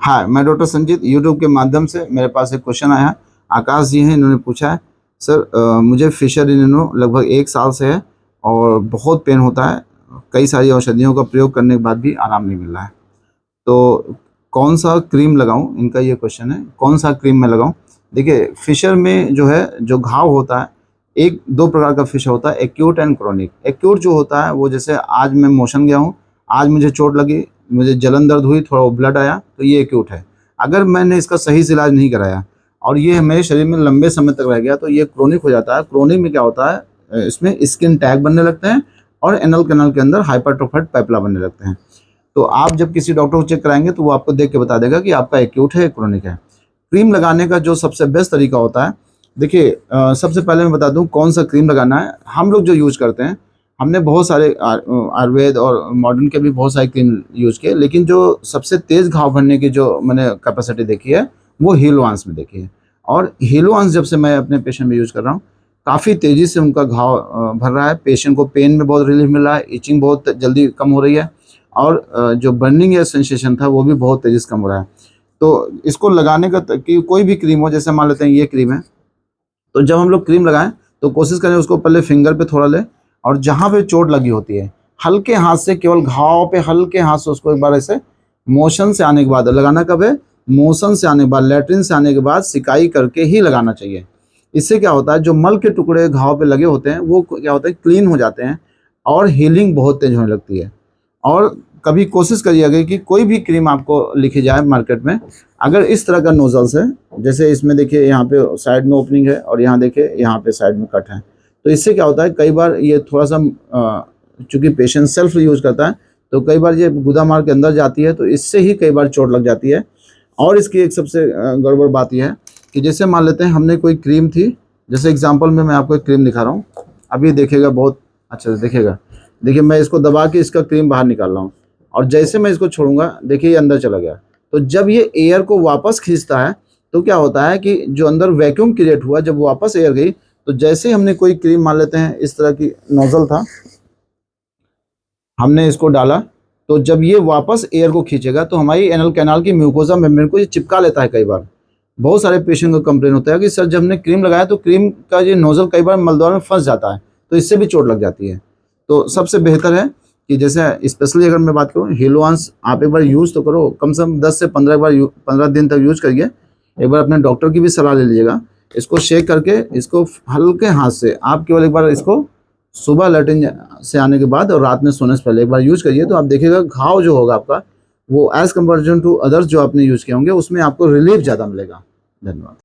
हाँ, मैं doctor Sanjeet YouTube के माध्यम से मेरे पास एक क्वेश्चन आया है। आकाश जी हैं, इन्होंने पूछा है, सर मुझे फिशर इन्नो लगभग 1 साल से है और बहुत पेन होता है। कई सारी औषधियों का प्रयोग करने के बाद भी आराम नहीं मिल रहा है। तो कौन-सा क्रीम लगाऊँ? इनका ये क्वेश्चन है, कौन-सा क्रीम मैं लगाऊँ? देखिए, फिशर में जो है, जो घाव होता है, 1-2 प्रकार का फिशर होता है, एक्यूट एंड क्रोनिक। एक्यूट जो होता है वो जैसे आज मैं मोशन गया हूँ, आज मुझे चोट लगी, मुझे जलन दर्द हुई, थोड़ा ब्लड आया, तो ये एक्यूट है। अगर मैंने इसका सही से इलाज नहीं कराया और ये मेरे शरीर में लंबे समय तक रह गया तो ये क्रोनिक हो जाता है। क्रोनिक में क्या होता है, इसमें स्किन टैग बनने लगते हैं और एनल कैनाल के अंदर हाइपरट्रोफाइड पैपुला बनने लगते हैं। तो आप जब किसी डॉक्टर को चेक कराएँगे तो वो आपको देख के बता देगा कि आपका एक्यूट है या क्रोनिक है। क्रीम लगाने का जो सबसे बेस्ट तरीका होता है, देखिए सबसे पहले मैं बता दूँ कौन-सा क्रीम लगाना है। हम लोग जो यूज़ करते हैं, हमने बहुत सारे आयुर्वेद और मॉडर्न के भी बहुत सारे क्रीम यूज़ किए, लेकिन जो सबसे तेज़ घाव भरने की जो मैंने कैपेसिटी देखी है, वो हीलोआंस में देखी है। और हीलोआंस जब से मैं अपने पेशेंट में यूज़ कर रहा हूँ, काफ़ी तेज़ी से उनका घाव भर रहा है। पेशेंट को पेन में बहुत रिलीफ़ मिल रहा है, इचिंग बहुत जल्दी कम हो रही है और जो बर्निंग या सेंसेशन था, वो भी बहुत तेज़ी से कम हो रहा है। तो इसको लगाने का कि कोई भी क्रीम हो, जैसे मान लेते हैं ये क्रीम है, तो जब हम लोग क्रीम लगाएँ, तो कोशिश करें उसको पहले फिंगर पे थोड़ा लें और जहाँ पे चोट लगी होती है, हल्के हाथ से, केवल घाव पे हल्के हाथ से उसको एक बार ऐसे मोशन से आने के बाद लगाना। कब है? मोशन से आने के बाद, लैट्रिन से आने के बाद सिकाई करके ही लगाना चाहिए। इससे क्या होता है, जो मल के टुकड़े घाव पे लगे होते हैं, वो क्या होता है, क्लीन हो जाते हैं और हीलिंग बहुत तेज़ होने लगती है। और कभी कोशिश करिएगा कि कोई भी क्रीम आपको लिखी जाए मार्केट में, अगर इस तरह का नोज़ल्स है, जैसे इसमें देखिए यहाँ पे साइड में ओपनिंग है और यहाँ देखिए यहाँ पे साइड में कट है। तो इससे क्या होता है, कई बार ये थोड़ा-सा चूँकि पेशेंट सेल्फ यूज़ करता है, तो कई बार ये गुदा मार के अंदर जाती है, तो इससे ही कई बार चोट लग जाती है। और इसकी एक सबसे गड़बड़ बात ये है कि जैसे मान लेते हैं हमने कोई क्रीम थी, जैसे एग्ज़ाम्पल में मैं आपको एक क्रीम दिखा रहा हूँ। अभी देखिएगा बहुत अच्छे से देखिएगा। देखिए मैं इसको दबा के इसका क्रीम बाहर निकाल रहा हूँ और जैसे मैं इसको छोड़ूँगा, देखिए ये अंदर चला गया। तो जब ये एयर को वापस खींचता है, तो क्या होता है कि जो अंदर वैक्यूम क्रिएट हुआ, जब वापस एयर गई, तो जैसे ही हमने कोई क्रीम, मान लेते हैं इस तरह की नोज़ल था, हमने इसको डाला, तो जब ये वापस एयर को खींचेगा तो हमारी एनल कैनाल की म्यूकोसा मेम्ब्रेन को ये चिपका लेता है कई बार। बहुत सारे पेशेंट को कंप्लेन होता है कि सर जब हमने क्रीम लगाया तो क्रीम का ये नोज़ल कई बार मलद्वार में फँस जाता है, तो इससे भी चोट लग जाती है। तो सबसे बेहतर है कि जैसे स्पेशली अगर मैं बात करूँ, हीलोआंस आप एक बार यूज़ तो करो, कम से कम 10 से 15 बार 15 दिन तक यूज़ करिए। एक बार अपने डॉक्टर की भी सलाह ले लीजिएगा। इसको शेक करके, इसको हल्के हाथ से आप केवल एक बार इसको सुबह लैट्रिन से आने के बाद और रात में सोने से पहले एक बार यूज़ करिए, तो आप देखिएगा घाव जो होगा आपका, वो एज़ कम्पैरिज़न टू अदर्स जो आपने यूज़ किए होंगे, उसमें आपको रिलीफ़ ज़्यादा मिलेगा। धन्यवाद।